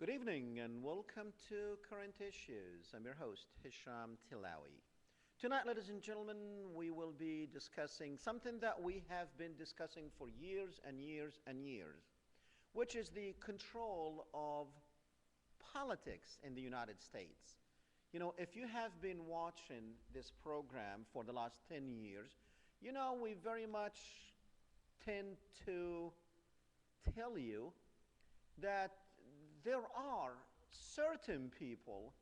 Good evening and welcome to Current Issues. I'm your host, Hesham Tillawi. Tonight, ladies and gentlemen, we will be discussing something that we have been discussing for years and years and years, which is the control of politics in the United States. You know, if you have been watching this program for the last 10 years, you know we very much tend to tell you that there are certain people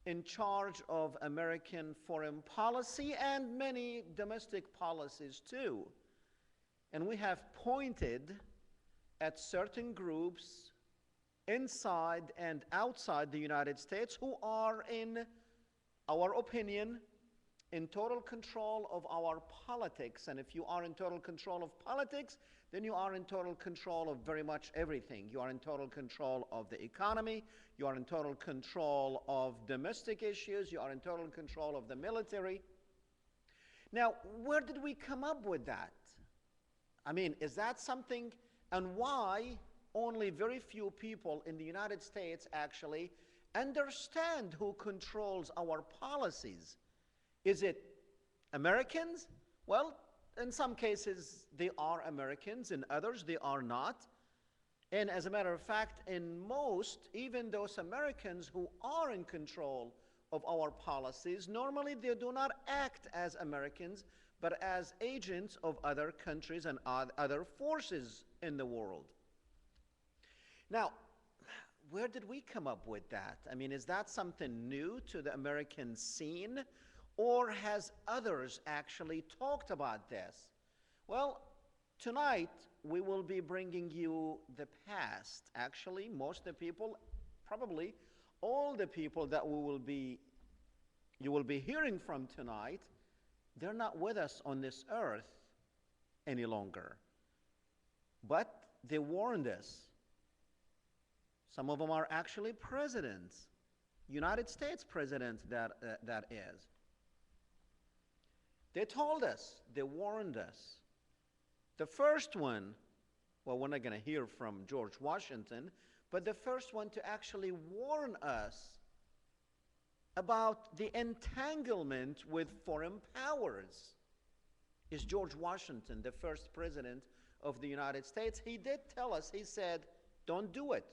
in charge of American foreign policy and many domestic policies too. And we have pointed at certain groups inside and outside the United States who are, in our opinion, in total control of our politics. And if you are in total control of politics, then you are in total control of very much everything. You are in total control of the economy. You are in total control of domestic issues. You are in total control of the military. Now, where did we come up with that? I mean, is that something, and why only very few people in the United States actually understand who controls our policies? Is it Americans? Well, in some cases, they are Americans. In others, they are not. And as a matter of fact, in most, even those Americans who are in control of our policies, normally they do not act as Americans, but as agents of other countries and other forces in the world. Now, where did we come up with that? I mean, is that something new to the American scene? Or has others actually talked about this? Well, tonight we will be bringing you the past. Actually, most of the people, probably all the people that you will be hearing from tonight, they're not with us on this earth any longer. But they warned us. Some of them are actually presidents, United States presidents that is. They told us, they warned us. The first one, well, we're not going to hear from George Washington, but the first one to actually warn us about the entanglement with foreign powers is George Washington, the first president of the United States. He did tell us, he said, don't do it,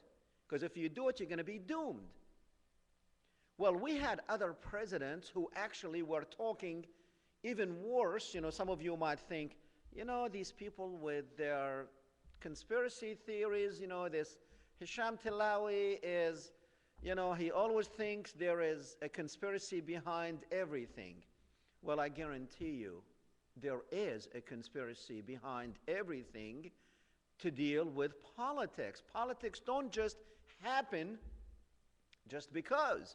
because if you do it, you're going to be doomed. Well, we had other presidents who actually were talking even worse. You know, some of you might think, you know, these people with their conspiracy theories, you know, this Hesham Tillawi is, you know, he always thinks there is a conspiracy behind everything. Well, I guarantee you, there is a conspiracy behind everything to deal with politics. Politics don't just happen just because.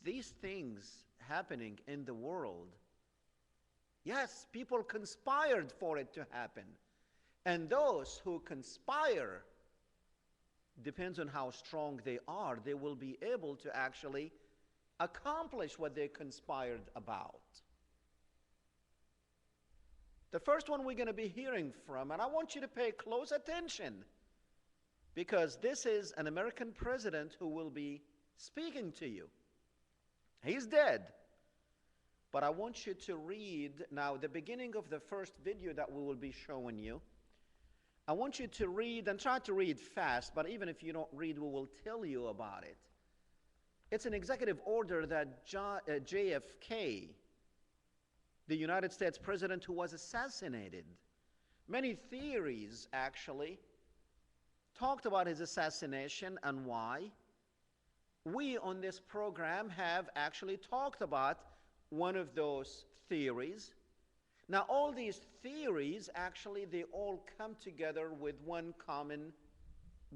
These things happening in the world, yes, people conspired for it to happen. And those who conspire, depends on how strong they are, they will be able to actually accomplish what they conspired about. The first one we're going to be hearing from, and I want you to pay close attention, because this is an American president who will be speaking to you. He's dead. But I want you to read now the beginning of the first video that we will be showing you. I want you to read, and try to read fast, but even if you don't read, we will tell you about it. It's an executive order that JFK, the United States president who was assassinated, many theories actually talked about his assassination and why. We on this program have actually talked about one of those theories. Now, all these theories, actually, they all come together with one common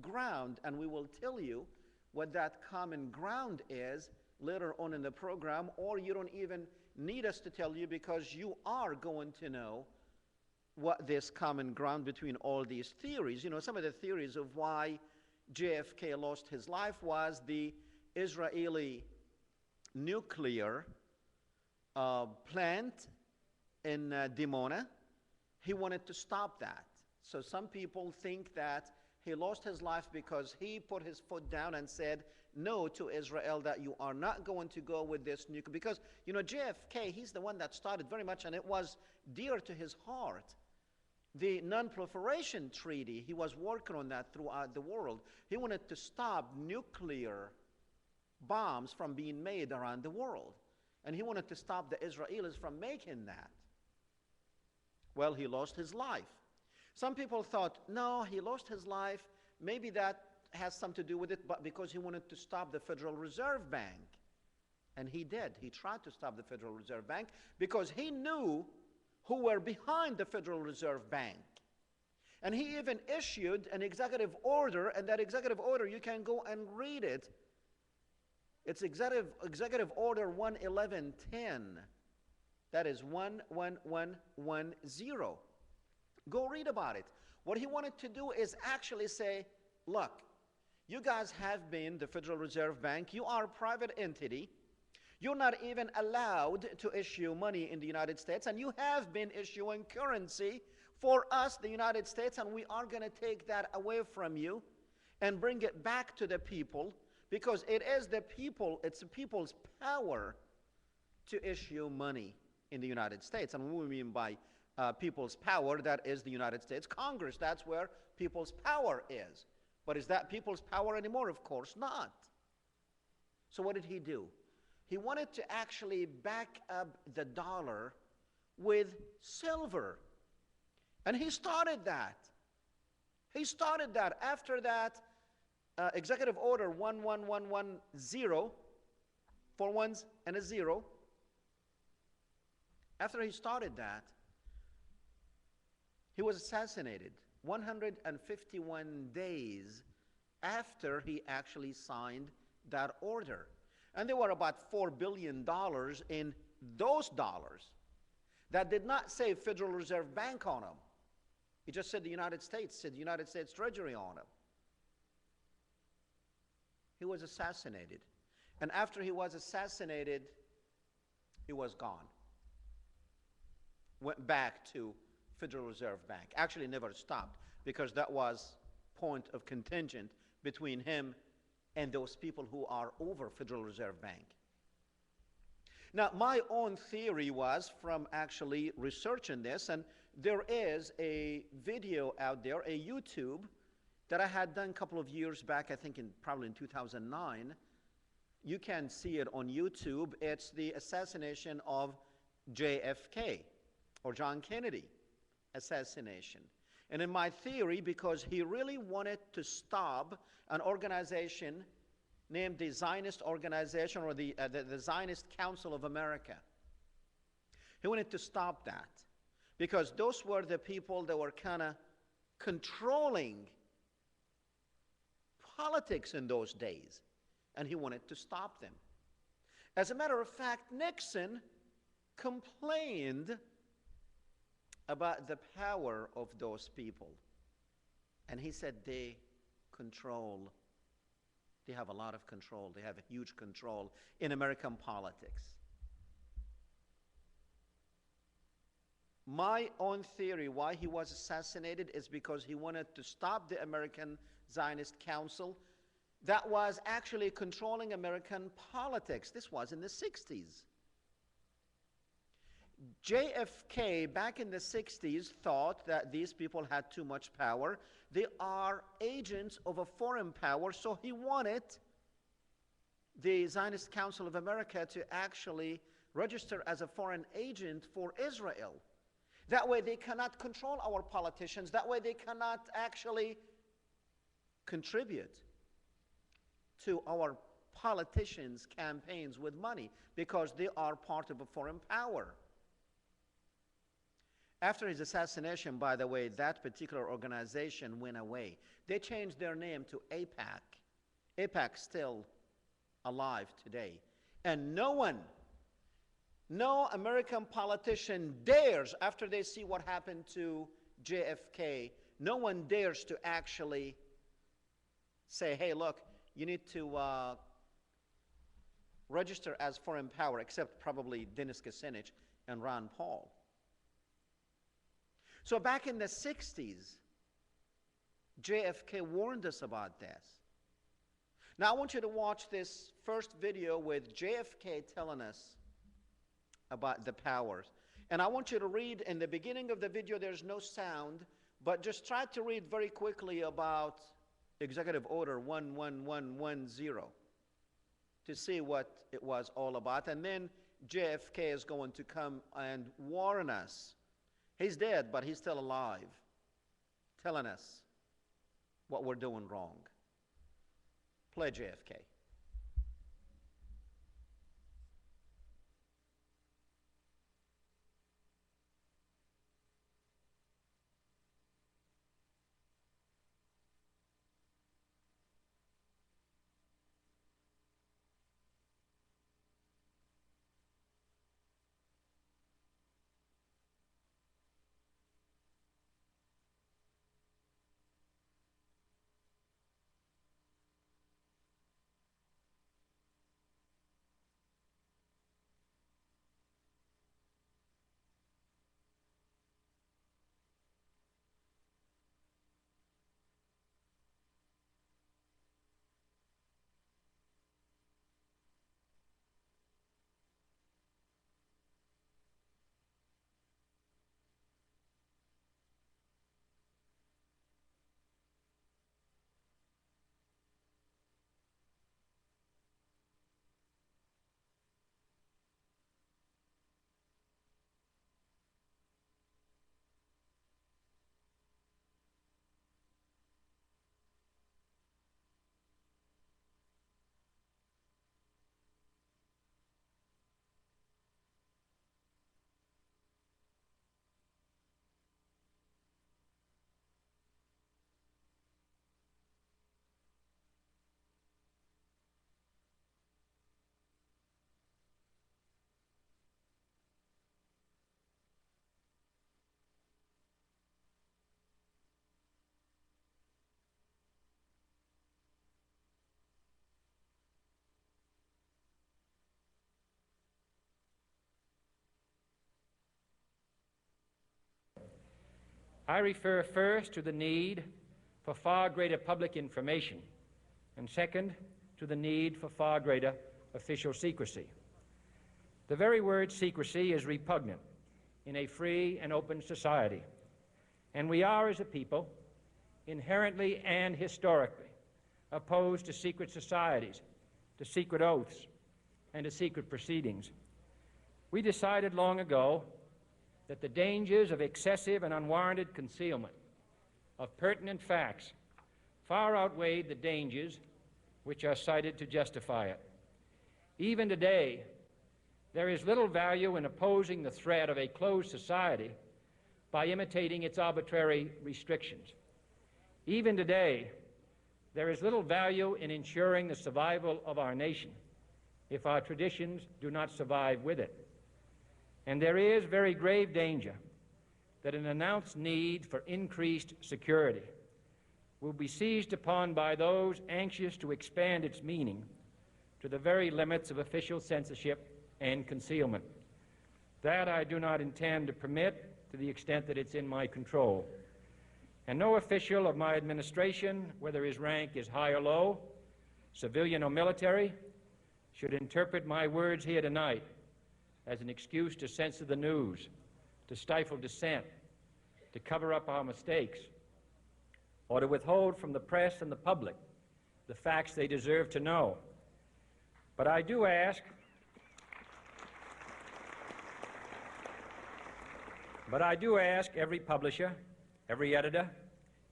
ground, and we will tell you what that common ground is later on in the program, or you don't even need us to tell you, because you are going to know what this common ground between all these theories. You know, some of the theories of why JFK lost his life was the Israeli nuclear plant in Dimona. He wanted to stop that. So some people think that He lost his life because he put his foot down and said no to Israel, that you are not going to go with this nuclear. Because, you know, JFK, he's the one that started very much, and it was dear to his heart. The Non-Proliferation Treaty, he was working on that throughout the world. He wanted to stop nuclear bombs from being made around the world. And he wanted to stop the Israelis from making that. Well, he lost his life. Some people thought, no, he lost his life. Maybe that has something to do with it, but because he wanted to stop the Federal Reserve Bank. And he did. He tried to stop the Federal Reserve Bank because he knew who were behind the Federal Reserve Bank. And he even issued an executive order, and that executive order, you can go and read it. It's Executive Order 11110. That is 11110. Go read about it. What he wanted to do is actually say, look, you guys have been the Federal Reserve Bank. You are a private entity. You're not even allowed to issue money in the United States, and you have been issuing currency for us, the United States, and we are going to take that away from you and bring it back to the people, because it is the people, it's the people's power to issue money in the United States. And what we mean by people's power, that is the United States Congress. That's where people's power is. But is that people's power anymore? Of course not. So what did he do? He wanted to actually back up the dollar with silver. And he started that. He started that. After that, Executive Order 11110, 4 ones and a 0. After he started that, he was assassinated 151 days after he actually signed that order. And there were about $4 billion in those dollars that did not say Federal Reserve Bank on them. It just said the United States, said the United States Treasury on them. He was assassinated. And after he was assassinated, he was gone. Went back to Federal Reserve Bank. Actually never stopped, because that was point of contention between him and those people who are over Federal Reserve Bank. Now, my own theory was from actually researching this, and there is a video out there, a YouTube, that I had done a couple of years back, I think probably in 2009. You can see it on YouTube. It's the assassination of JFK, or John Kennedy assassination. And in my theory, because he really wanted to stop an organization named the Zionist organization, or the Zionist Council of America. He wanted to stop that because those were the people that were kind of controlling politics in those days, and he wanted to stop them. As a matter of fact, Nixon complained about the power of those people, and he said they have a lot of control, they have a huge control in American politics. My own theory why he was assassinated is because he wanted to stop the American Zionist Council that was actually controlling American politics. This was in the 60s. JFK, back in the 60s, thought that these people had too much power. They are agents of a foreign power, so he wanted the Zionist Council of America to actually register as a foreign agent for Israel. That way they cannot control our politicians. That way they cannot actually contribute to our politicians' campaigns with money, because they are part of a foreign power. After his assassination, by the way, that particular organization went away. They changed their name to AIPAC. AIPAC's still alive today. And no American politician dares, after they see what happened to JFK, no one dares to actually say, hey, look, you need to register as foreign power, except probably Dennis Kucinich and Ron Paul. So back in the 60s, JFK warned us about this. Now I want you to watch this first video with JFK telling us about the powers. And I want you to read in the beginning of the video, there's no sound, but just try to read very quickly about Executive Order 11110 to see what it was all about. And then JFK is going to come and warn us. He's dead, but he's still alive, telling us what we're doing wrong. Play JFK. I refer first to the need for far greater public information, and second, to the need for far greater official secrecy. The very word secrecy is repugnant in a free and open society, and we are, as a people, inherently and historically opposed to secret societies, to secret oaths, and to secret proceedings. We decided long ago that the dangers of excessive and unwarranted concealment of pertinent facts far outweighed the dangers which are cited to justify it. Even today, there is little value in opposing the threat of a closed society by imitating its arbitrary restrictions. Even today, there is little value in ensuring the survival of our nation if our traditions do not survive with it. And there is very grave danger that an announced need for increased security will be seized upon by those anxious to expand its meaning to the very limits of official censorship and concealment. That I do not intend to permit to the extent that it's in my control. And no official of my administration, whether his rank is high or low, civilian or military, should interpret my words here tonight as an excuse to censor the news, to stifle dissent, to cover up our mistakes, or to withhold from the press and the public the facts they deserve to know. But I do ask every publisher, every editor,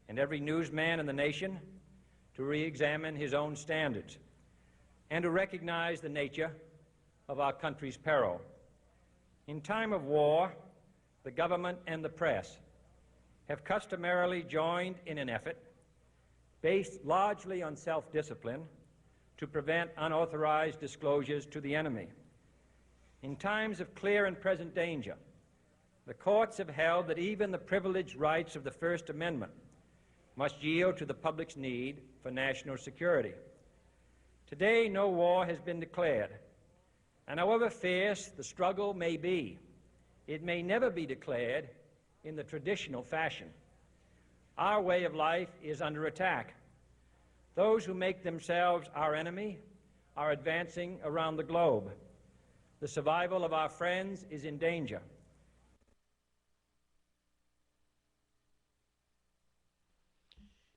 and every newsman in the nation to re-examine his own standards and to recognize the nature of our country's peril. In time of war, the government and the press have customarily joined in an effort based largely on self-discipline to prevent unauthorized disclosures to the enemy. In times of clear and present danger, the courts have held that even the privileged rights of the First Amendment must yield to the public's need for national security. Today, no war has been declared, and however fierce the struggle may be, it may never be declared in the traditional fashion. Our way of life is under attack. Those who make themselves our enemy are advancing around the globe. The survival of our friends is in danger.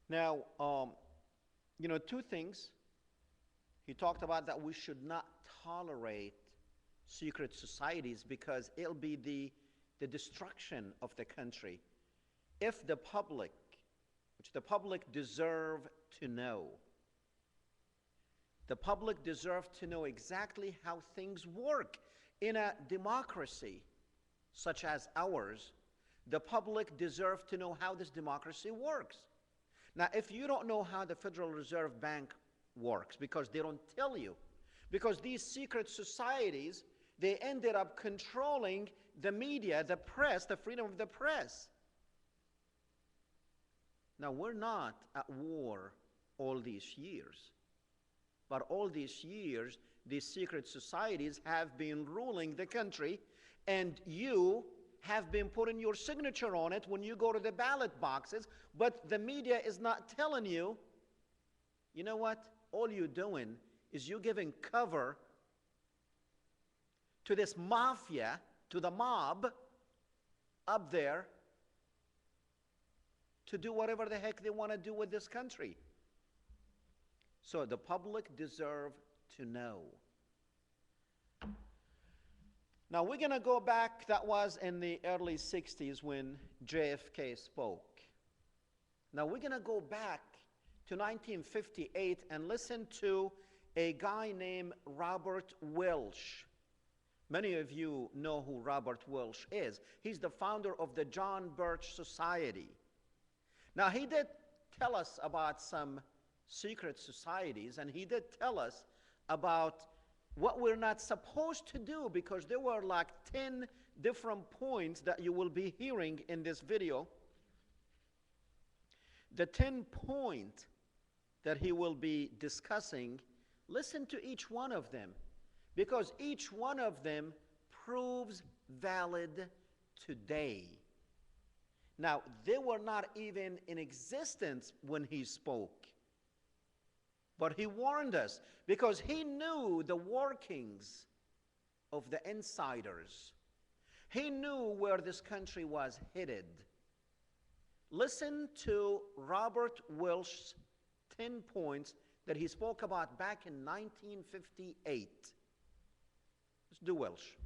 Now, two things. He talked about that we should not tolerate secret societies because it'll be the destruction of the country. If the public, which the public deserve to know, the public deserve to know exactly how things work. In a democracy such as ours, the public deserve to know how this democracy works. Now, if you don't know how the Federal Reserve Bank works, because they don't tell you, because these secret societies, they ended up controlling the media, the press, the freedom of the press. Now, we're not at war all these years, but all these years, these secret societies have been ruling the country, and you have been putting your signature on it when you go to the ballot boxes, but the media is not telling you, you know what? All you're doing is you're giving cover to this mafia, to the mob up there to do whatever the heck they want to do with this country. So the public deserve to know. Now we're going to go back, that was in the early 60s when JFK spoke. Now we're going to go back to 1958 and listen to a guy named Robert Welch. Many of you know who Robert Welch is. He's the founder of the John Birch Society. Now he did tell us about some secret societies, and he did tell us about what we're not supposed to do, because there were like 10 different points that you will be hearing in this video. The 10 points that he will be discussing, listen to each one of them, because each one of them proves valid today. Now, they were not even in existence when he spoke, but he warned us because he knew the workings of the insiders. He knew where this country was headed. Listen to Robert Welch's 10 points that he spoke about back in 1958. Let's do Welch.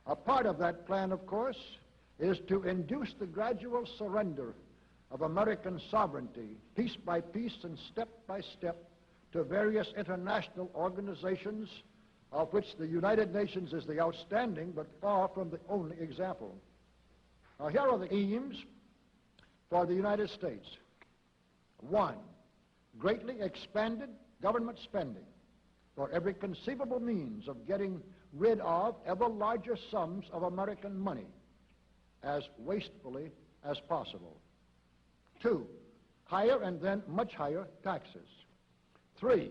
A part of that plan, of course, is to induce the gradual surrender of American sovereignty, piece by piece and step by step, to various international organizations, of which the United Nations is the outstanding but far from the only example. Now, here are the aims for the United States. 1, greatly expanded government spending for every conceivable means of getting rid of ever larger sums of American money as wastefully as possible. 2, higher and then much higher taxes. 3,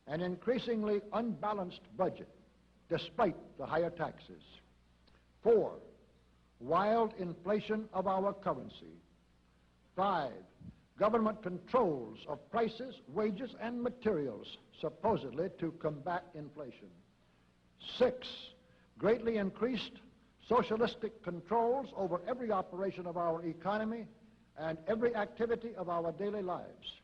an increasingly unbalanced budget despite the higher taxes. 4, wild inflation of our currency. 5, government controls of prices, wages, and materials, supposedly to combat inflation. 6, greatly increased socialistic controls over every operation of our economy and every activity of our daily lives.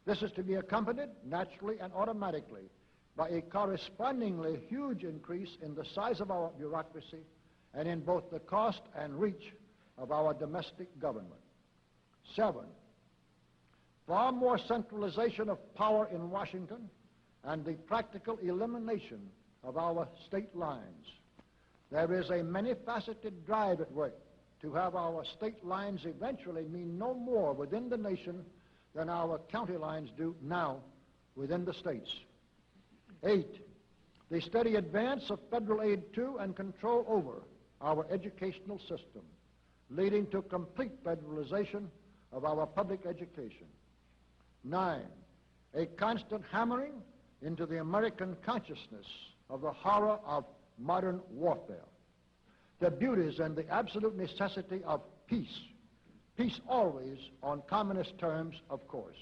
This is to be accompanied naturally and automatically by a correspondingly huge increase in the size of our bureaucracy and in both the cost and reach of our domestic government. 7, far more centralization of power in Washington and the practical elimination of our state lines. There is a many-faceted drive at work to have our state lines eventually mean no more within the nation than our county lines do now within the states. 8, the steady advance of federal aid to and control over our educational system, leading to complete federalization of our public education. 9, a constant hammering into the American consciousness of the horror of modern warfare, the beauties and the absolute necessity of peace, peace always on communist terms, of course.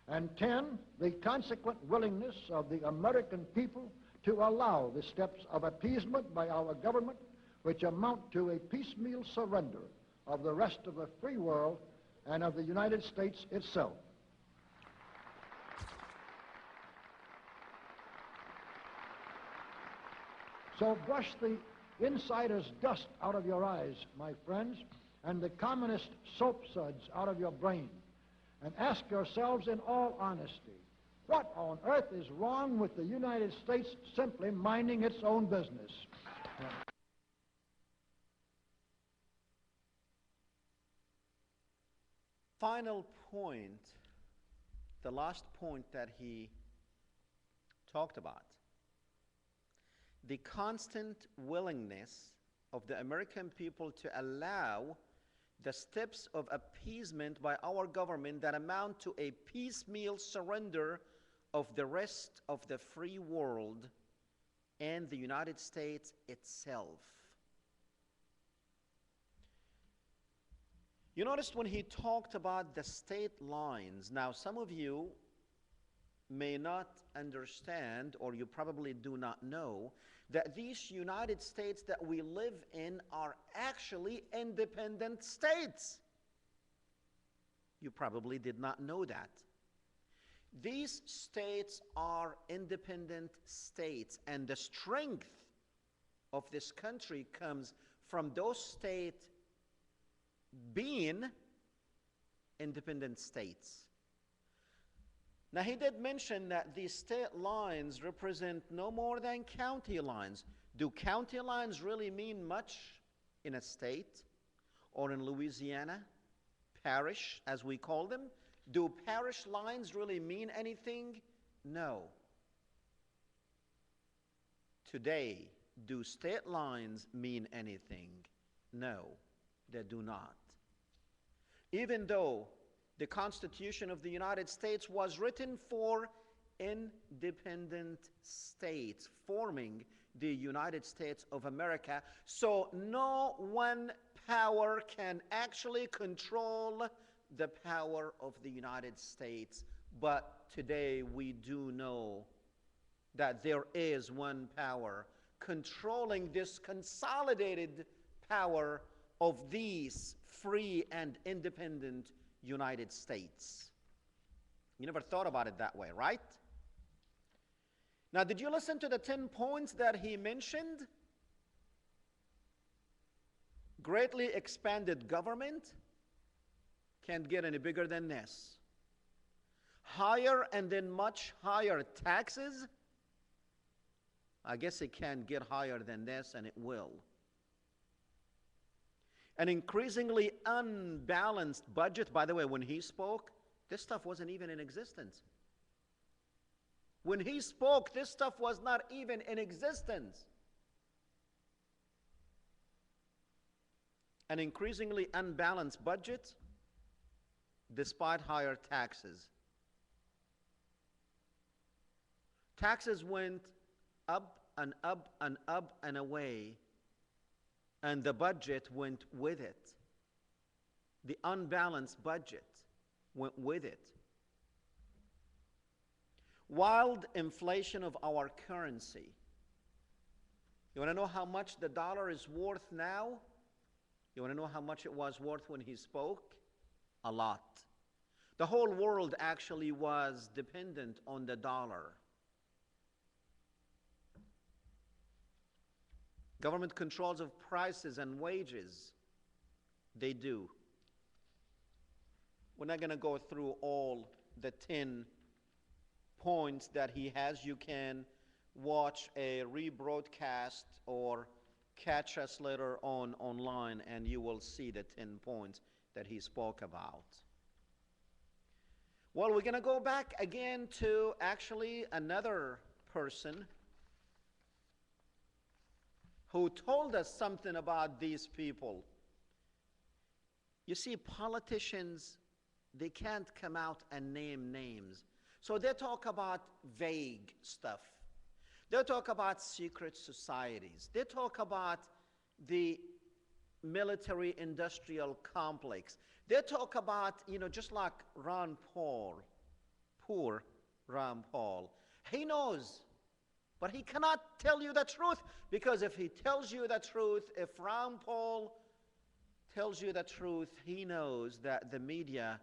And 10, the consequent willingness of the American people to allow the steps of appeasement by our government which amount to a piecemeal surrender of the rest of the free world and of the United States itself. So brush the insider's dust out of your eyes, my friends, and the communist soap suds out of your brain, and ask yourselves in all honesty, what on earth is wrong with the United States simply minding its own business? Final point, the last point that he talked about, the constant willingness of the American people to allow the steps of appeasement by our government that amount to a piecemeal surrender of the rest of the free world and the United States itself. You noticed when he talked about the state lines, now some of you may not understand, or you probably do not know, that these United States that we live in are actually independent states. You probably did not know that. These states are independent states, and the strength of this country comes from those states being independent states. Now, he did mention that these state lines represent no more than county lines. Do county lines really mean much in a state or in Louisiana? Parish, as we call them. Do parish lines really mean anything? No. Today, do state lines mean anything? No, they do not. Even though the Constitution of the United States was written for independent states, forming the United States of America, so no one power can actually control the power of the United States. But today we do know that there is one power controlling this consolidated power of these free and independent United States. You never thought about it that way, right? Now, did you listen to the 10 points that he mentioned? Greatly expanded government can't get any bigger than this. Higher and then much higher taxes, I guess it can't get higher than this, and it will. An increasingly unbalanced budget. By the way, when he spoke, this stuff wasn't even in existence. When he spoke, this stuff was not even in existence. An increasingly unbalanced budget despite higher taxes. Taxes went up and up and up and away, and the budget went with it. The unbalanced budget went with it. Wild inflation of our currency. You want to know how much the dollar is worth now? You want to know how much it was worth when he spoke? A lot. The whole world actually was dependent on the dollar. Government controls of prices and wages, they do. We're not going to go through all the 10 points that he has. You can watch a rebroadcast or catch us later on online and you will see the 10 points that he spoke about. Well, we're going to go back again to actually another person who told us something about these people. You see, politicians, they can't come out and name names. So they talk about vague stuff. They talk about secret societies. They talk about the military-industrial complex. They talk about, just like Ron Paul, poor Ron Paul. He knows, but he cannot tell you the truth, because if he tells you the truth, if Ron Paul tells you the truth, he knows that the media,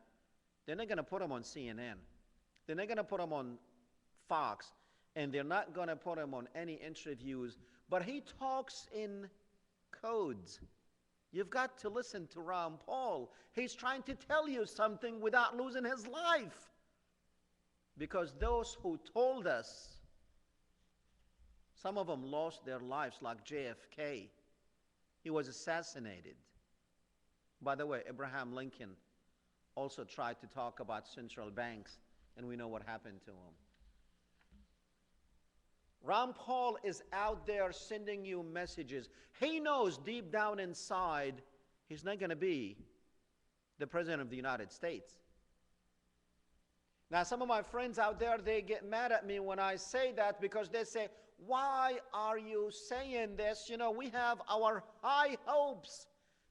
they're not going to put him on CNN. They're not going to put him on Fox, and they're not going to put him on any interviews, but he talks in codes. You've got to listen to Ron Paul. He's trying to tell you something without losing his life. Because those who told us, some of them lost their lives, like JFK. He was assassinated. By the way, Abraham Lincoln also tried to talk about central banks, and we know what happened to him. Ron Paul is out there sending you messages. He knows deep down inside he's not going to be the President of the United States. Now, some of my friends out there, they get mad at me when I say that, because they say, why are you saying this? We have our high hopes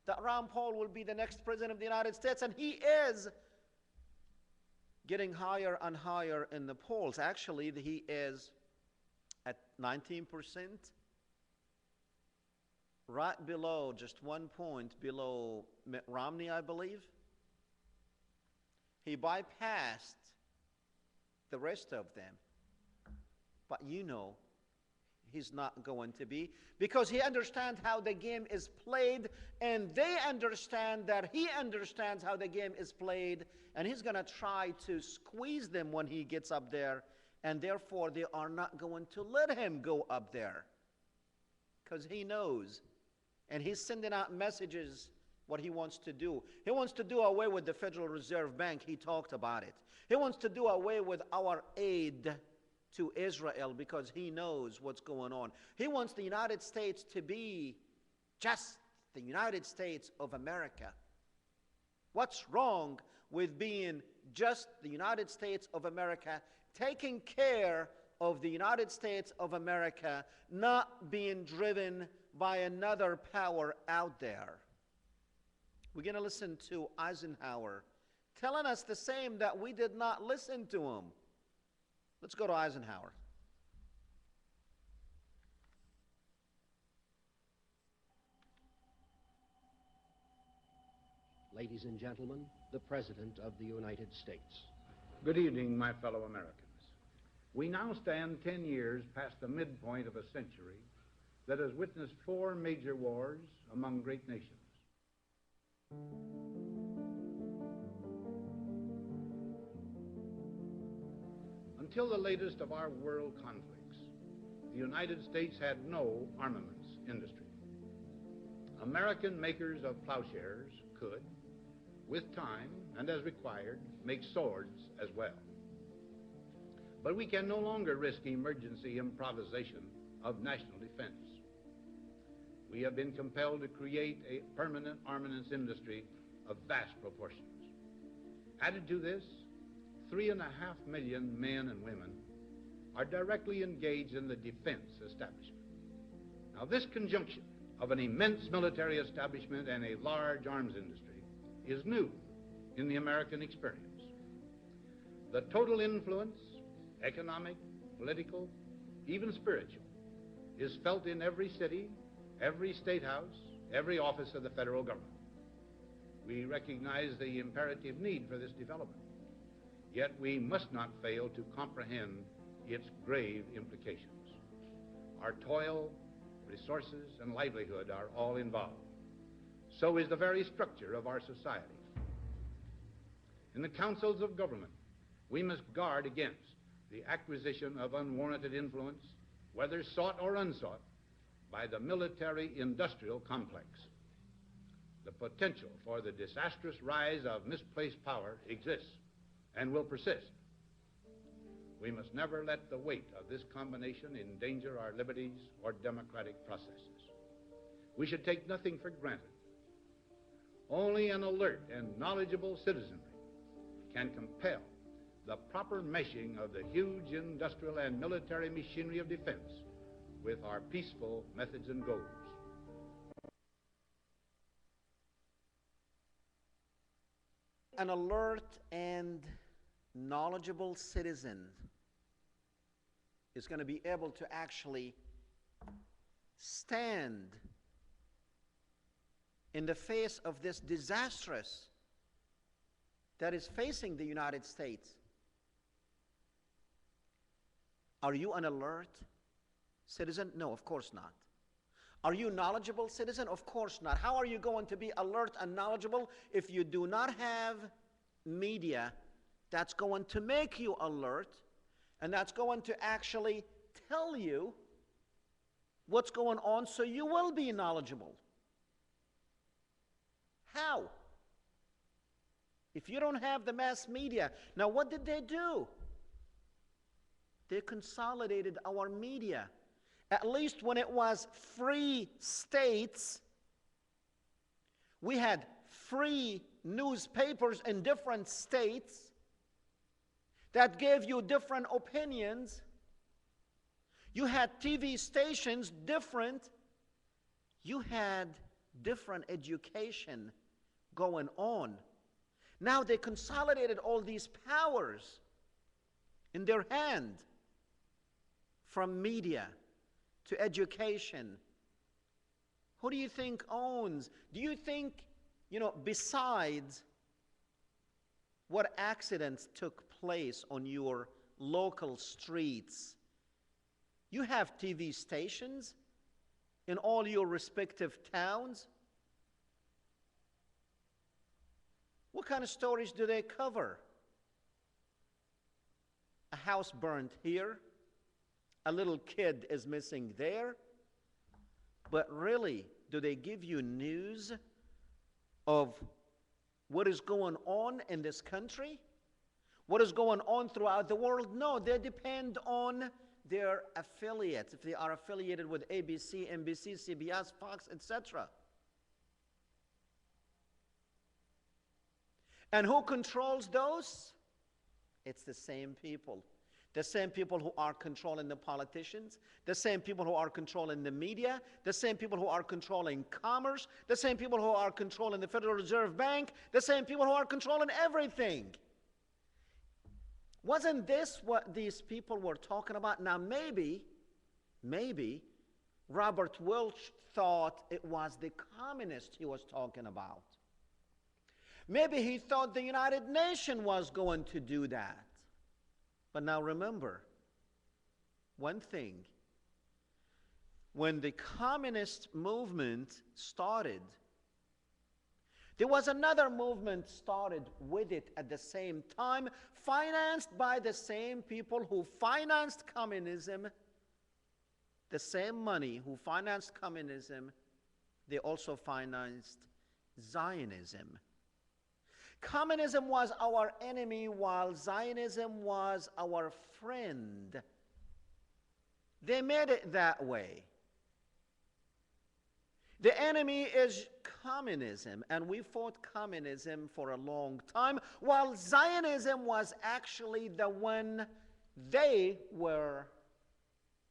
that Ron Paul will be the next President of the United States, and he is getting higher and higher in the polls. Actually, he is at 19%, right below, just 1 point below Mitt Romney, I believe. He bypassed the rest of them. But he's not going to be, because he understands how the game is played, and they understand that he understands how the game is played, and he's going to try to squeeze them when he gets up there. And therefore, they are not going to let him go up there, because he knows. And he's sending out messages what he wants to do. He wants to do away with the Federal Reserve Bank. He talked about it. He wants to do away with our aid to Israel, because he knows what's going on. He wants the United States to be just the United States of America. What's wrong with being just the United States of America, taking care of the United States of America, not being driven by another power out there? We're going to listen to Eisenhower telling us the same that we did not listen to him. Let's go to Eisenhower. Ladies and gentlemen, the President of the United States. Good evening, my fellow Americans. We now stand 10 years past the midpoint of a century that has witnessed 4 major wars among great nations. Until the latest of our world conflicts, the United States had no armaments industry. American makers of plowshares could, with time and as required, make swords as well. But we can no longer risk emergency improvisation of national defense. We have been compelled to create a permanent armaments industry of vast proportions. Added to this, 3.5 million men and women are directly engaged in the defense establishment. Now, this conjunction of an immense military establishment and a large arms industry is new in the American experience. The total influence, economic, political, even spiritual, is felt in every city, every state house, every office of the federal government. We recognize the imperative need for this development, yet we must not fail to comprehend its grave implications. Our toil, resources, and livelihood are all involved. So is the very structure of our society. In the councils of government, we must guard against the acquisition of unwarranted influence, whether sought or unsought, by the military-industrial complex. The potential for the disastrous rise of misplaced power exists and will persist. We must never let the weight of this combination endanger our liberties or democratic processes. We should take nothing for granted. Only an alert and knowledgeable citizenry can compel the proper meshing of the huge industrial and military machinery of defense with our peaceful methods and goals. An alert and knowledgeable citizen is going to be able to actually stand in the face of this disastrous that is facing the United States. Are you an alert citizen? No, of course not. Are you a knowledgeable citizen? Of course not. How are you going to be alert and knowledgeable if you do not have media that's going to make you alert and that's going to actually tell you what's going on so you will be knowledgeable? How? If you don't have the mass media. Now, what did they do? They consolidated our media. At least when it was free states, we had free newspapers in different states that gave you different opinions. You had TV stations different. You had different education going on. Now they consolidated all these powers in their hand, from media to education. Who do you think owns? Do you think, besides what accidents took place on your local streets, you have TV stations in all your respective towns? What kind of stories do they cover? A house burned here, a little kid is missing there. But really, do they give you news of what is going on in this country? What is going on throughout the world? No, they depend on their affiliates, if they are affiliated with ABC, NBC, CBS, Fox, etc. And who controls those? It's the same people. The same people who are controlling the politicians, the same people who are controlling the media, the same people who are controlling commerce, the same people who are controlling the Federal Reserve Bank, the same people who are controlling everything. Wasn't this what these people were talking about? Now maybe Robert Welch thought it was the communists he was talking about. Maybe he thought the United Nations was going to do that. But now remember one thing. When the communist movement started, there was another movement started with it at the same time, financed by the same people who financed communism. The same money who financed communism, they also financed Zionism. Communism was our enemy while Zionism was our friend. They made it that way. The enemy is communism, and we fought communism for a long time, while Zionism was actually the one they were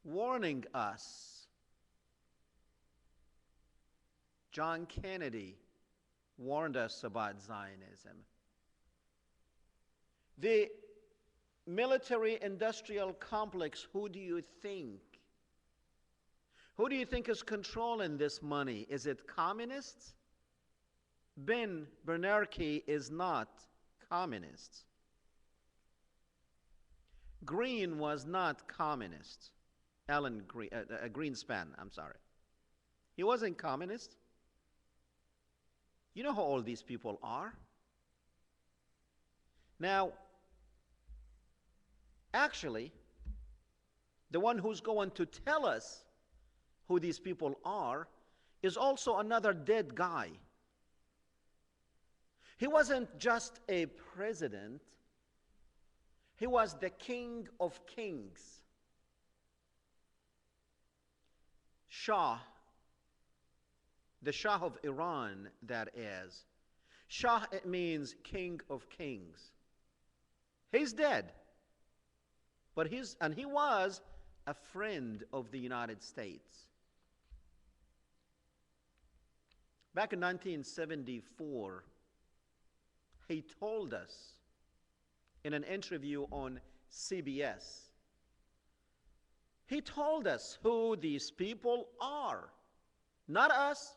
warning us. John Kennedy warned us about Zionism. The military-industrial complex, who do you think? Who do you think is controlling this money? Is it communists? Ben Bernanke is not communist. Green was not communist. Alan Greenspan, I'm sorry. He wasn't communist. You know who all these people are? Now, actually, the one who's going to tell us who these people are, is also another dead guy. He wasn't just a president, he was the king of kings. Shah, the Shah of Iran, that is. Shah, it means king of kings. He's dead. But he was a friend of the United States. Back in 1974, he told us in an interview on CBS, he told us who these people are, not us.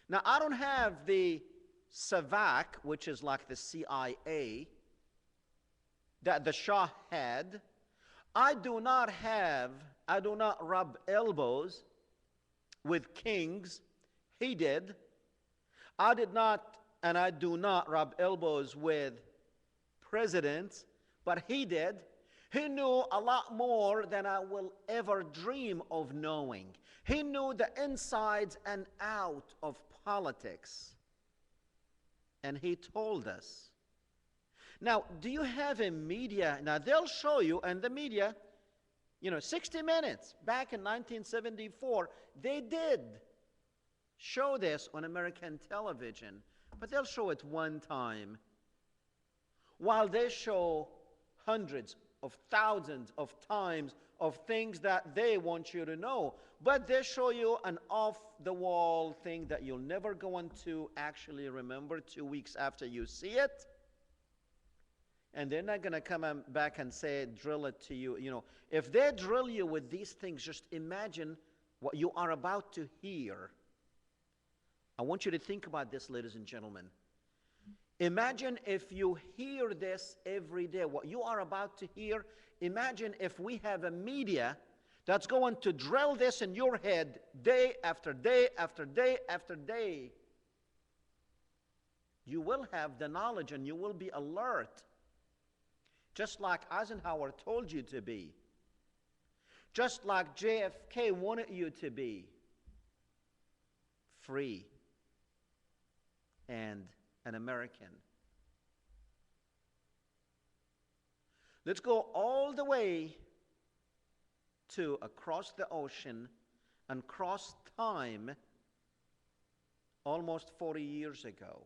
Now, I don't have the SAVAK, which is like the CIA, that the Shah had. I do not rub elbows with kings. He did. I did not, and I do not rub elbows with presidents, but he did. He knew a lot more than I will ever dream of knowing. He knew the insides and out of politics. And he told us. Now, do you have a media? Now, they'll show you, and the media, 60 Minutes, back in 1974, they did show this on American television, but they'll show it one time, while they show hundreds of thousands of times of things that they want you to know. But they show you an off-the-wall thing that you're never going to actually remember 2 weeks after you see it. And they're not going to come back and say, drill it to you. If they drill you with these things, just imagine what you are about to hear. I want you to think about this, ladies and gentlemen. Imagine if you hear this every day, what you are about to hear. Imagine if we have a media that's going to drill this in your head day after day after day after day. You will have the knowledge and you will be alert, just like Eisenhower told you to be, just like JFK wanted you to be, free and an American. Let's go all the way to across the ocean and cross time almost 40 years ago.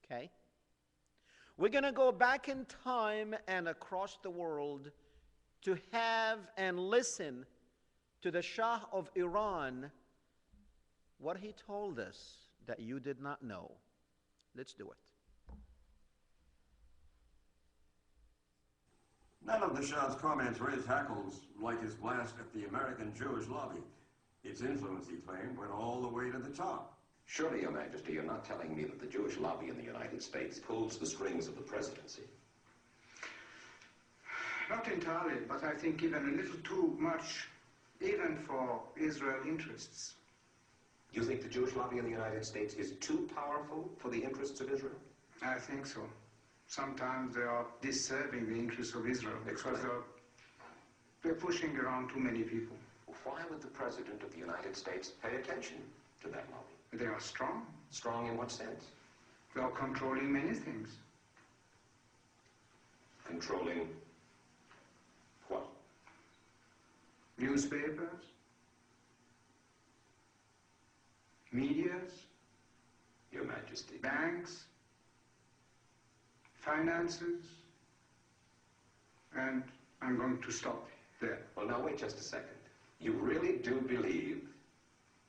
Okay? We're going to go back in time and across the world to have and listen to the Shah of Iran, what he told us that you did not know. Let's do it. None of the Shah's comments raised hackles like his blast at the American Jewish lobby. Its influence, he claimed, went all the way to the top. Surely, Your Majesty, you're not telling me that the Jewish lobby in the United States pulls the strings of the presidency. Not entirely, but I think even a little too much, even for Israel interests. You think the Jewish lobby in the United States is too powerful for the interests of Israel? I think so. Sometimes they are disserving the interests of Israel because they're pushing around too many people. Why would the President of the United States pay attention to that lobby? They are strong. Strong in what sense? They are controlling many things. Controlling what? Newspapers, medias, Your Majesty. banks, finances, and I'm going to stop there. Well, now wait just a second. You really do believe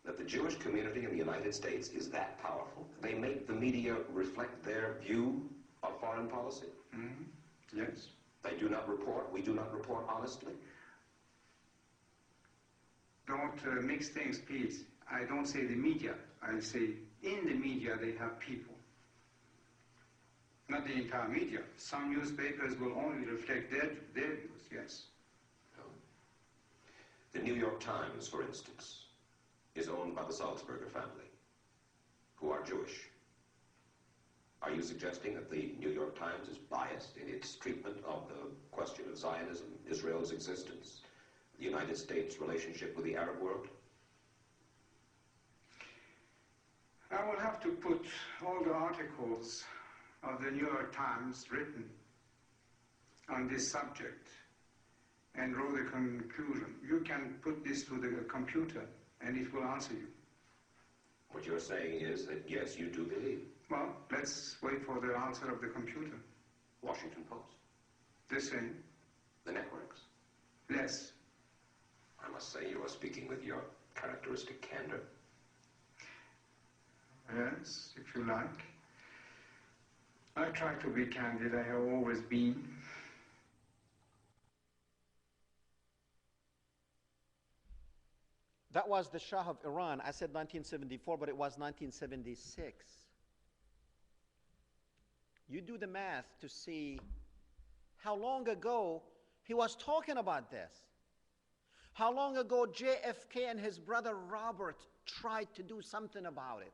that the Jewish community in the United States is that powerful? They make the media reflect their view of foreign policy? Mm-hmm. Yes. They do not report, we do not report honestly? Don't mix things, please. I don't say the media. I say in the media they have people. Not the entire media. Some newspapers will only reflect their views, yes. No. The New York Times, for instance, is owned by the Salzburger family, who are Jewish. Are you suggesting that the New York Times is biased in its treatment of the question of Zionism, Israel's existence, the United States' relationship with the Arab world? I will have to put all the articles of the New York Times written on this subject and draw the conclusion. You can put this to the computer and it will answer you. What you're saying is that, yes, you do believe. Well, let's wait for the answer of the computer. Washington Post. The same. The networks. Less. I must say you are speaking with your characteristic candor. Yes, if you like. I try to be candid. I have always been. That was the Shah of Iran. I said 1974, but it was 1976. You do the math to see how long ago he was talking about this. How long ago JFK and his brother Robert tried to do something about it.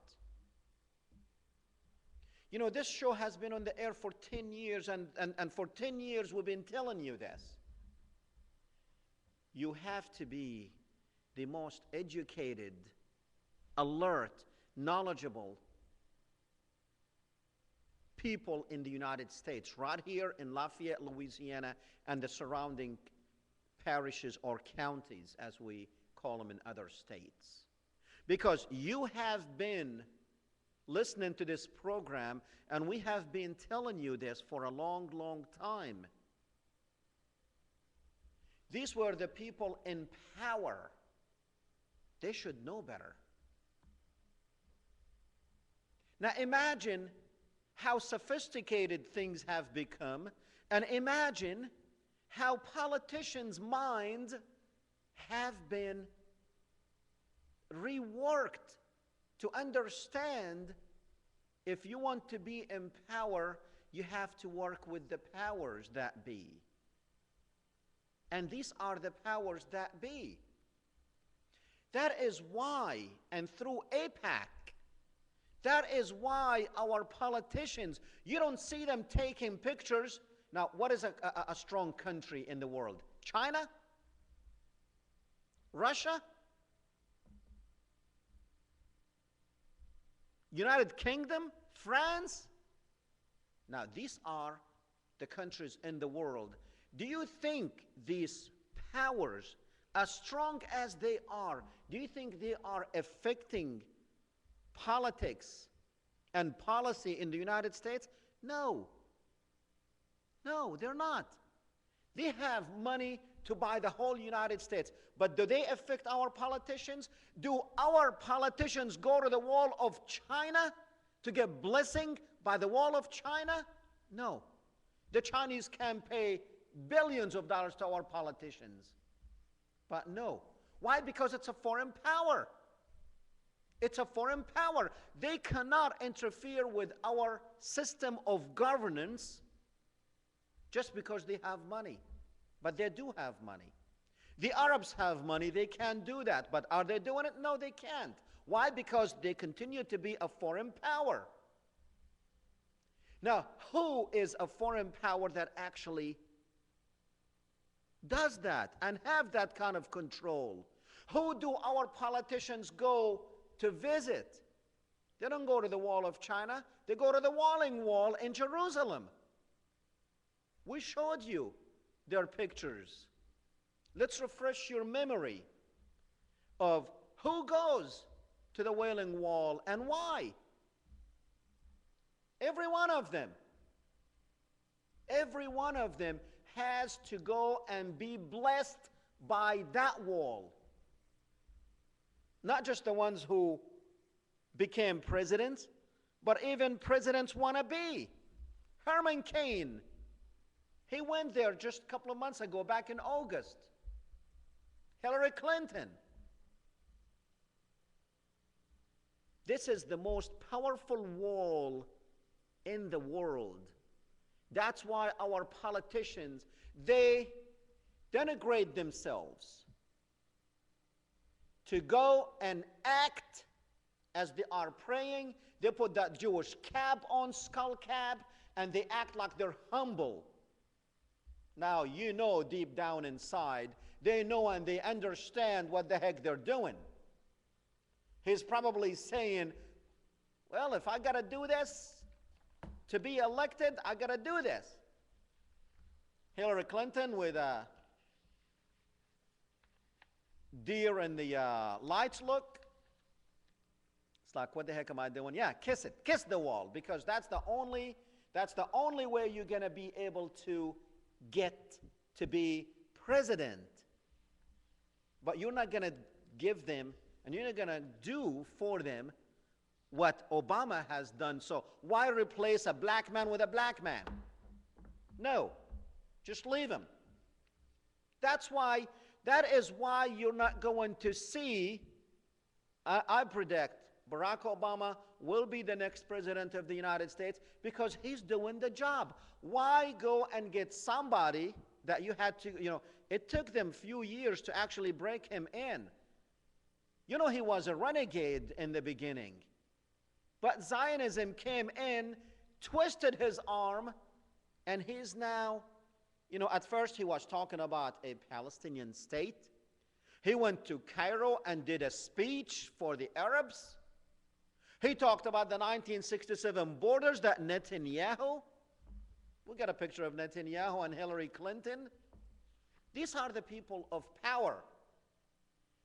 You know, this show has been on the air for 10 years, and for 10 years we've been telling you this. You have to be the most educated, alert, knowledgeable people in the United States, right here in Lafayette, Louisiana, and the surrounding parishes or counties, as we call them in other states. Because you have been listening to this program, and we have been telling you this for a long, long time. These were the people in power. They should know better. Now imagine how sophisticated things have become, and imagine how politicians' minds have been reworked to understand if you want to be in power, you have to work with the powers that be. And these are the powers that be. That is why, and through AIPAC, that is why our politicians, you don't see them taking pictures. Now, what is a strong country in the world? China? Russia? United Kingdom? France? Now, these are the countries in the world. Do you think these powers, as strong as they are, do you think they are affecting politics and policy in the United States? No. No, they're not. They have money to buy the whole United States. But do they affect our politicians? Do our politicians go to the wall of China to get blessing by the wall of China? No. The Chinese can pay billions of dollars to our politicians. But no. Why? Because it's a foreign power. It's a foreign power. They cannot interfere with our system of governance just because they have money. But they do have money. The Arabs have money. They can do that. But are they doing it? No, they can't. Why? Because they continue to be a foreign power. Now, who is a foreign power that actually does that and have that kind of control? Who do our politicians go to visit? They don't go to the wall of China. They go to the Wailing Wall in Jerusalem. We showed you their pictures. Let's refresh your memory of who goes to the Wailing Wall and why. Every one of them. Every one of them has to go and be blessed by that wall. Not just the ones who became presidents, but even presidents wannabe. Herman Cain, he went there just a couple of months ago, back in August. Hillary Clinton. This is the most powerful wall in the world. That's why our politicians, they denigrate themselves to go and act as they are praying. They put that Jewish cap on, skull cap, and they act like they're humble. Now, you know deep down inside, they know and they understand what the heck they're doing. He's probably saying, well, if I got to do this to be elected, I got to do this. Hillary Clinton with a deer in the lights look. It's like, what the heck am I doing? Yeah, kiss it. Kiss the wall, because that's the only way you're going to be able to get to be president. But you're not going to give them, and you're not going to do for them what Obama has done. So why replace a black man with a black man? No, just leave him. That is why you're not going to see, I predict, Barack Obama will be the next president of the United States, because he's doing the job. Why go and get somebody that you had to, it took them a few years to actually break him in. He was a renegade in the beginning. But Zionism came in, twisted his arm, and he's now, at first he was talking about a Palestinian state. He went to Cairo and did a speech for the Arabs. He talked about the 1967 borders that Netanyahu, we got a picture of Netanyahu and Hillary Clinton. These are the people of power.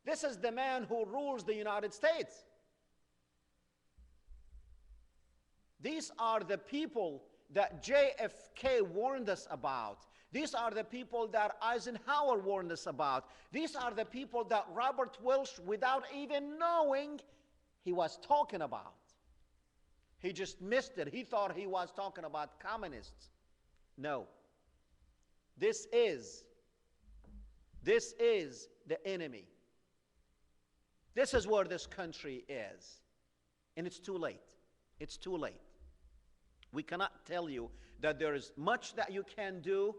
This is the man who rules the United States. These are the people that JFK warned us about. These are the people that Eisenhower warned us about. These are the people that Robert Welch, without even knowing, he was talking about. He just missed it. He thought he was talking about communists. No. This is the enemy. This is where this country is. And it's too late. It's too late. We cannot tell you that there is much that you can do.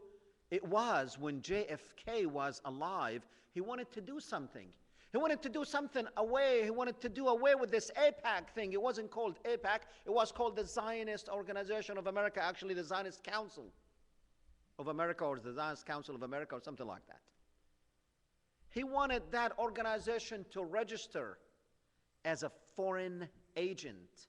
It was when JFK was alive, he wanted to do something. He wanted to do something away. He wanted to do away with this AIPAC thing. It wasn't called AIPAC. It was called the Zionist Organization of America, actually the Zionist Council of America, or the Zionist Council of America, or something like that. He wanted that organization to register as a foreign agent.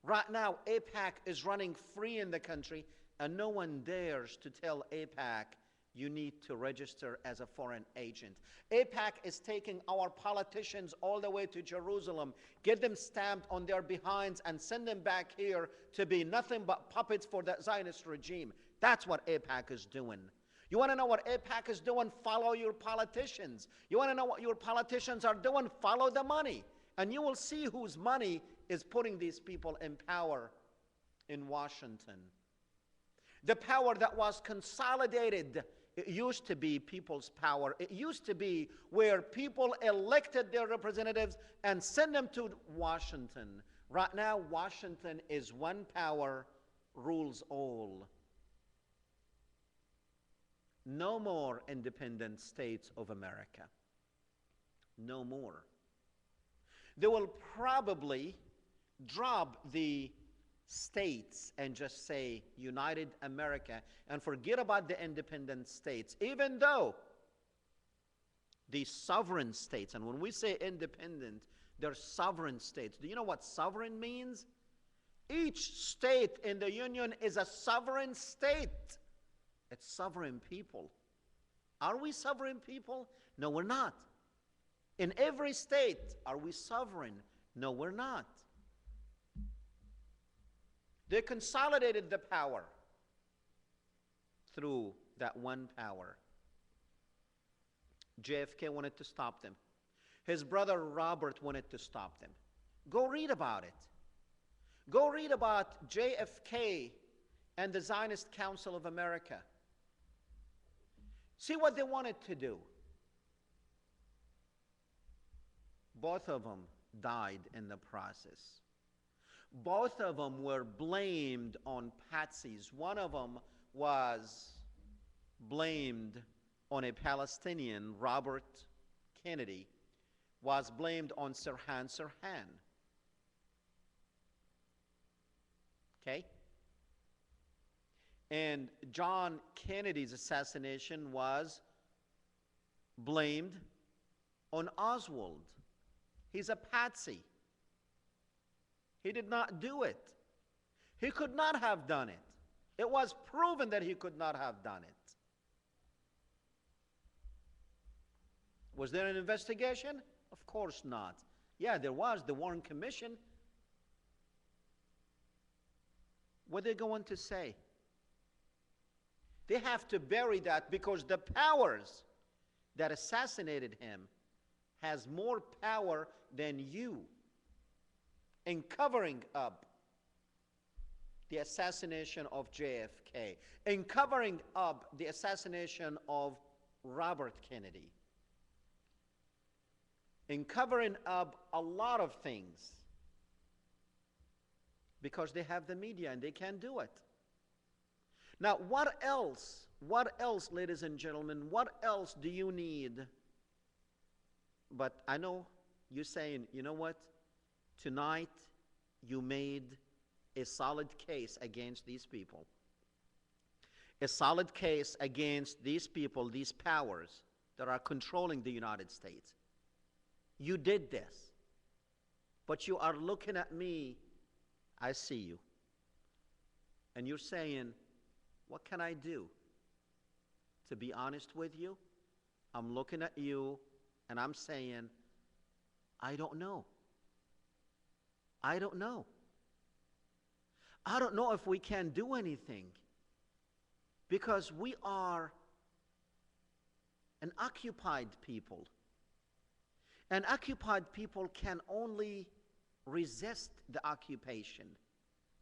Right now, AIPAC is running free in the country, and no one dares to tell AIPAC, you need to register as a foreign agent. AIPAC is taking our politicians all the way to Jerusalem, get them stamped on their behinds, and send them back here to be nothing but puppets for the Zionist regime. That's what AIPAC is doing. You want to know what AIPAC is doing? Follow your politicians. You want to know what your politicians are doing? Follow the money. And you will see whose money is putting these people in power in Washington. The power that was consolidated, it used to be people's power. It used to be where people elected their representatives and sent them to Washington. Right now, Washington is one power, rules all. No more independent states of America. No more. They will probably drop the states and just say United America and forget about the independent states, even though the sovereign states, and when we say independent, they're sovereign states. Do you know what sovereign means? Each state in the Union is a sovereign state. It's sovereign people. Are we sovereign people? No, we're not. In every state, are we sovereign? No, we're not. They consolidated the power through that one power. JFK wanted to stop them. His brother Robert wanted to stop them. Go read about it. Go read about JFK and the Zionist Council of America. See what they wanted to do. Both of them died in the process. Both of them were blamed on patsies. One of them was blamed on a Palestinian, Robert Kennedy, was blamed on Sirhan Sirhan. Okay? And John Kennedy's assassination was blamed on Oswald. He's a patsy. He did not do it. He could not have done it. It was proven that he could not have done it. Was there an investigation? Of course not. Yeah, there was the Warren Commission. What are they going to say? They have to bury that because the powers that assassinated him has more power than you in covering up the assassination of JFK, in covering up the assassination of Robert Kennedy, in covering up a lot of things, because they have the media and they can do it. Now, what else, ladies and gentlemen, what else do you need? But I know you're saying, you know what? Tonight, you made a solid case against these people. A solid case against these people, these powers that are controlling the United States. You did this. But you are looking at me, I see you. And you're saying, what can I do? To be honest with you, I'm looking at you and I'm saying, I don't know. I don't know. I don't know if we can do anything because we are an occupied people. And occupied people can only resist the occupation.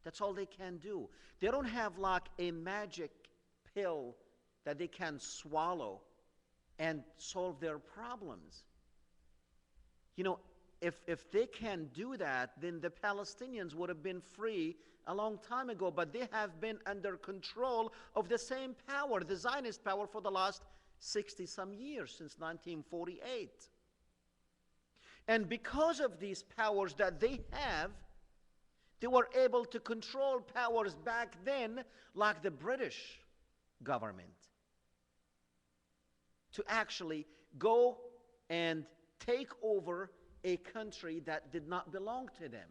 That's all they can do. They don't have like a magic pill that they can swallow and solve their problems. You know, if they can do that, then the Palestinians would have been free a long time ago, but they have been under control of the same power, the Zionist power, for the last 60-some years, since 1948. And because of these powers that they have, they were able to control powers back then, like the British government, to actually go and take over a country that did not belong to them.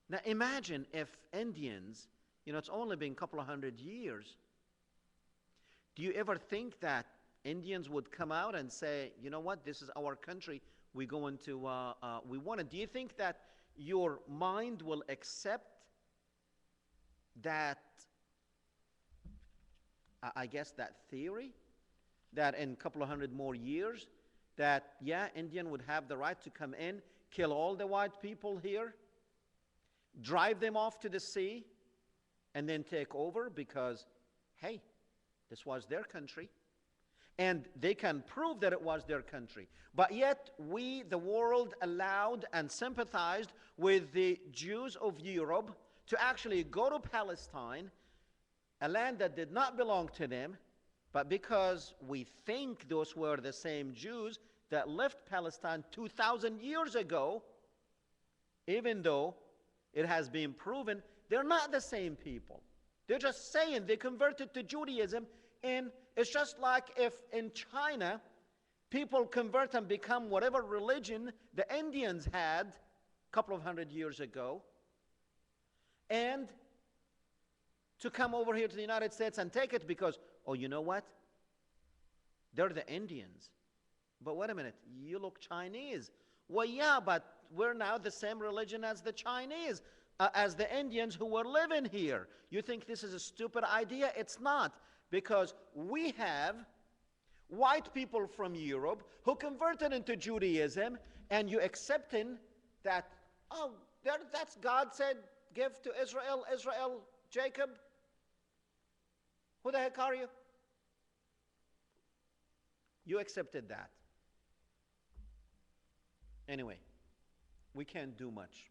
Now imagine if Indians, it's only been a couple of 100 years. Do you ever think that Indians would come out and say, you know what, this is our country, we're going to, we want it. Do you think that your mind will accept that, I guess that theory, that in a couple of 100 more years, that, yeah, Indian would have the right to come in, kill all the white people here, drive them off to the sea, and then take over because, hey, this was their country. And they can prove that it was their country. But yet, we, the world, allowed and sympathized with the Jews of Europe to actually go to Palestine, a land that did not belong to them, but because we think those were the same Jews that left Palestine 2,000 years ago, even though it has been proven they're not the same people. They're just saying they converted to Judaism, and it's just like if in China people convert and become whatever religion the Indians had a couple of 100 years ago, and to come over here to the United States and take it because, oh, you know what? They're the Indians. But wait a minute, you look Chinese. Well, yeah, but we're now the same religion as the Chinese, as the Indians who were living here. You think this is a stupid idea? It's not, because we have white people from Europe who converted into Judaism, and you accepting that, oh, that's God said, give to Israel, Jacob. Who the heck are you? You accepted that. Anyway, we can't do much.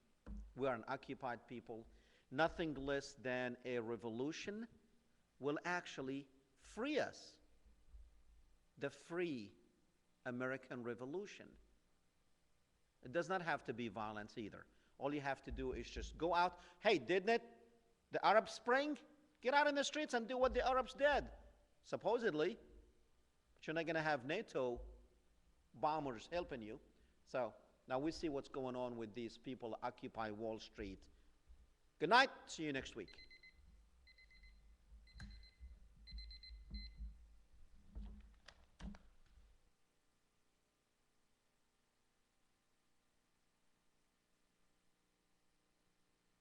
We are an occupied people. Nothing less than a revolution will actually free us. The free American Revolution. It does not have to be violence either. All you have to do is just go out. Hey, didn't it? The Arab Spring? Get out in the streets and do what the Arabs did. Supposedly. but you're not going to have NATO bombers helping you. So now we see what's going on with these people Occupy Wall Street. Good night. See you next week.